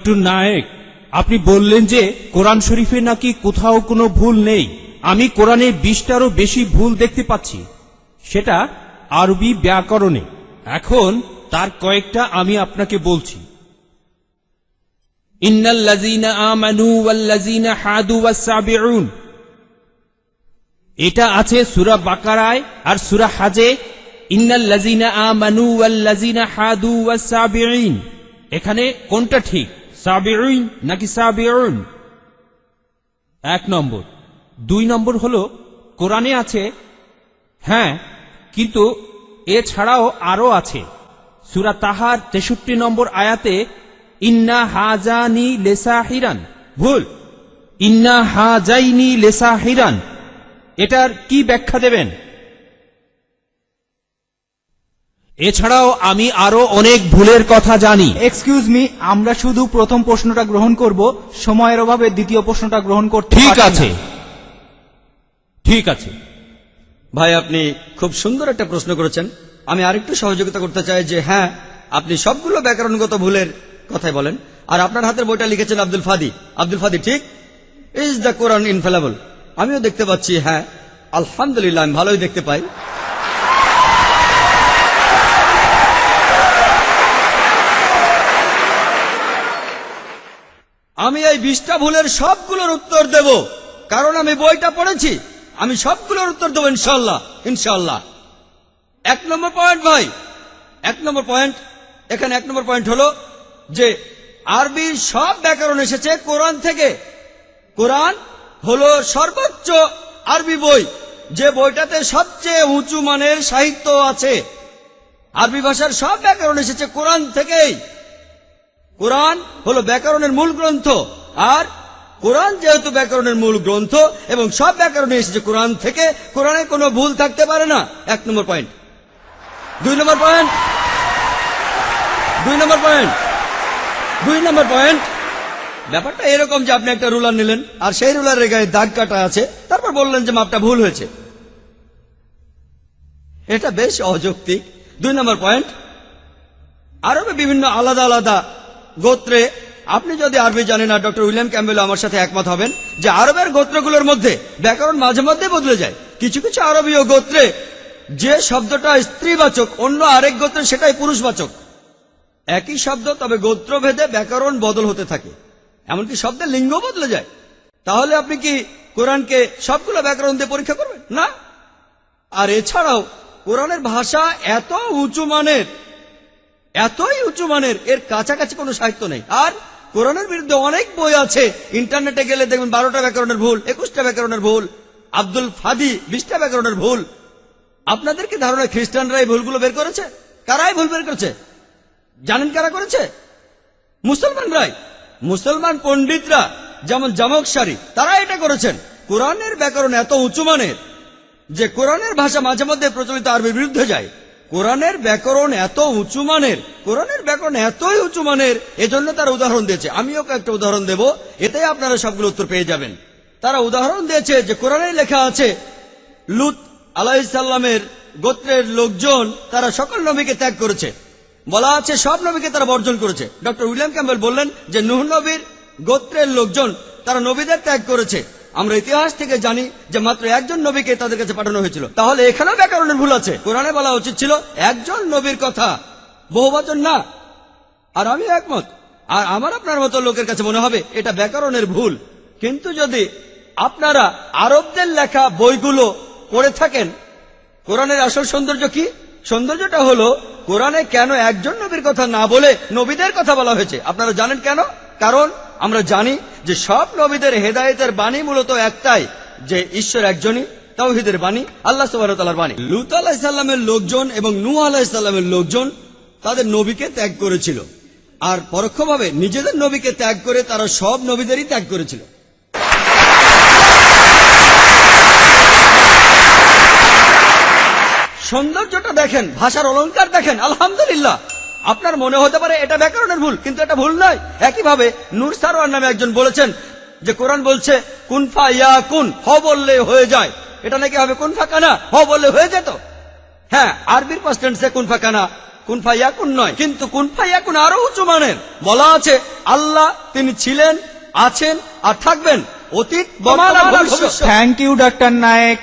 একটু নায়েক, আপনি বললেন যে কোরআন শরীফে নাকি কোথাও কোনো ভুল নেই। আমি কোরআনে 20টারও বেশি ভুল দেখতে পাচ্ছি, সেটা আরবি ব্যাকরণে। এখন তার কয়েকটা আমি আপনাকে বলছি। ইন্নাল্লাযীনা আমানু ওয়াল্লাযীনা হাদু ওয়াস-সাবিউন, এটা আছে সূরা বাকারায় আর সূরা হাজে। ইন্নাল্লাযীনা আমানু ওয়াল্লাযীনা হাদু ওয়াস-সাবিউন, এখানে কোনটা ঠিক, সাবিউন নাকি সাবিউন? 1 নম্বর। 2 নম্বর হলো কোরআনে আছে, হ্যাঁ, কিন্তু এছাড়াও আরো আছে। সূরা তাহার 63 নম্বর আয়াতে ইন্না হাজানি লেসাহিরান, ভুল, ইন্না হাজাইনি লেসাহিরান। এটার কি ব্যাখ্যা দেবেন? এছাড়াও আমি আরো অনেক ভুলের কথা জানি। এক্সকিউজ মি, আমরা শুধু প্রথম প্রশ্নটা গ্রহণ করব, সময়ের অভাবে দ্বিতীয় প্রশ্নটা গ্রহণ করতে ঠিক পারছি না। আছে, ঠিক আছে। ভাই, আপনি খুব সুন্দর একটা প্রশ্ন করেছেন। আমি আরেকটু সহযোগিতা করতে চাই যে হ্যাঁ, আপনি সবগুলো ব্যাকরণগত ভুলের কথাই বলেন, আর আপনার হাতের বইটা লিখেছেন আব্দুল ফাদি। আব্দুল ফাদি ঠিক, ইজ দ্য কোরআন ইনফেলেবল। আমিও দেখতে পাচ্ছি, হ্যাঁ আলহামদুলিল্লাহ, আমি ভালোই দেখতে পাই। আমি এই 20টা ভুলের সবগুলোর উত্তর দেব, কারণ আমি বইটা পড়েছি। আমি সবগুলোর উত্তর দেবো ইনশাল্লাহ, ইনশাল্লাহ। 1 নম্বর পয়েন্ট ভাই, 1 নম্বর পয়েন্ট, এখানে 1 নম্বর পয়েন্ট হলো যে আরবির সব ব্যাকরণ এসেছে কোরআন থেকে। কোরআন হলো সর্বোচ্চ আরবি বই, যে বইটাতে সবচেয়ে উঁচু মানের সাহিত্য আছে। আরবি ভাষার সব ব্যাকরণ এসেছে কোরআন থেকেই। কোরআন হলো ব্যাকরণের মূল গ্রন্থ, আর কোরআন যেহেতু ব্যাকরণের মূল গ্রন্থ এবং সব ব্যাকরণে এসেছে কোরআন থেকে, কোরআনে কোনো ভুল থাকতে পারে না। 1 নম্বর পয়েন্ট। 2 নম্বর পয়েন্ট, 2 নম্বর পয়েন্ট, 2 নম্বর পয়েন্ট। ব্যাপারটা এরকম যে আপনি একটা রুলার নিলেন, আর সেই রুলারের গায়ে দাগ কাটা আছে, তারপর বললেন যে মাপটা ভুল হয়েছে। এটা বেশ অযৌক্তিক। 2 নম্বর পয়েন্ট, আরবে বিভিন্ন আলাদা আলাদা গোত্রে, আপনি যদি আরবি জানেন, আর ডক্টর উইলিয়াম ক্যাম্বেল আমার সাথে একমত হবেন যে আরবের গোত্রগুলোর মধ্যে ব্যাকরণ মাঝে মধ্যে বদলে যায়। কিছু কিছু আরবীয় গোত্রে যে শব্দটা স্ত্রীবাচক, অন্য আরেক গোত্রে সেটাই পুরুষবাচক। একই শব্দ, তবে গোত্রভেদে ব্যাকরণ বদল হতে থাকে, এমনকি শব্দের লিঙ্গ বদলে যায়। তাহলে আপনি কি কোরআনকে সবগুলো ব্যাকরণ দিয়ে পরীক্ষা করবেন? না। আর এছাড়াও কোরআনের ভাষা এত উঁচু মানের, এতই উঁচু মানের, এর কাছাকাছি কোনো সাহিত্য নেই। আর কোরআনের বিরুদ্ধে অনেক বই আছে, ইন্টারনেটে গেলে দেখবেন 12টা ব্যাকরণের ভুল, 21টা ব্যাকরণের ভুল, আব্দুল ফাদি 20টা ব্যাকরণের ভুল। আপনাদের কি ধারণা খ্রিস্টানরা এই ভুলগুলো বের করেছে? কারাই ভুল বের করেছে? জানেন কারা করেছে? মুসলমানরাই। মুসলমান পণ্ডিতরা, যেমন জামকশারি, তারা এটা করেছেন। কোরআনের ব্যাকরণ এত উঁচু মানের যে কোরআনের ভাষা মাঝে মধ্যে প্রচলিত আরবির বিরুদ্ধে যায়। কোরআনের ব্যাকরণ এত উঁচু মানের, কোরআনের ব্যাকরণ এতই উঁচু মানের, এজন্য তারা উদাহরণ দিয়েছে। আমিও একটা উদাহরণ দেব, এতে আপনারা সবগুলো উত্তর পেয়ে যাবেন। তারা উদাহরণ দিয়েছে যে কোরআনে লেখা আছে লূত আলাইহিস সালামের গোত্রের লোকজন তারা সকল নবীকে ত্যাগ করেছে। বলা আছে সব নবীকে তারা বর্জন করেছে। ডক্টর উইলিয়াম ক্যাম্বেল বললেন যে নূহ নবীর গোত্রের লোকজন তারা নবীদের ত্যাগ করেছে। আমরা ইতিহাস থেকে জানি যে মাত্র একজন নবীকে তাদের কাছে পাঠানো হয়েছিল। তাহলে এখানেও ব্যাকরণের ভুল আছে। কোরআনে বলা উচিত ছিল একজন নবীর কথা, বহুবচন না। আর আমি একমত, আর আমার আপনার মতো লোকের কাছে মনে হবে এটা ব্যাকরণের ভুল। কিন্তু যদি আপনারা আরবদের লেখা বইগুলো পড়ে থাকেন, কোরআনের আসল সৌন্দর্য কি? সৌন্দর্যটা হলো কোরআনে কেন একজন নবীর কথা না বলে নবীদের কথা বলা হয়েছে। আপনারা জানেন কেন? কারণ আমরা জানি যে সব নবীদের হেদায়েতের বাণী মূলত একটাই, যে ঈশ্বর একজনই, তাওহীদের বাণী, আল্লাহ সুবহানাহু ওয়া তাআলার বাণী। লূত আলাইহিস সালামের লোকজন এবং নূহ আলাইহিস সালামের লোকজন তাদের নবীকে ত্যাগ করেছিল, আর পরোক্ষভাবে নিজেদের নবীকে ত্যাগ করে তারা সব নবীদেরই ত্যাগ করেছিল। সৌন্দর্যটা দেখেন, ভাষার অলংকার দেখেন, আলহামদুলিল্লাহ। আপনার মনে হতে পারে এটা ব্যাকরণের ভুল, কিন্তু এটা ভুল নয়। একইভাবে নূর সারওয়ার নামে একজন বলেছেন যে কোরআন বলছে কুন ফা ইয়াকুন, হ বললে হয়ে যায়। এটা নাকি হবে কুন ফা কানা, হ বললে হয়ে যেত। হ্যাঁ, আরবির পাস্ট টেন্সে কুন ফা কানা, কুন ফায়াকুন নয়, কিন্তু কুন ফায়াকুন আরো উঁচু মানের। বলা আছে আল্লাহ তিনি ছিলেন, আছেন আর থাকবেন, অতীত বর্তমান আর ভবিষ্যৎ। Thank you doctor Naik.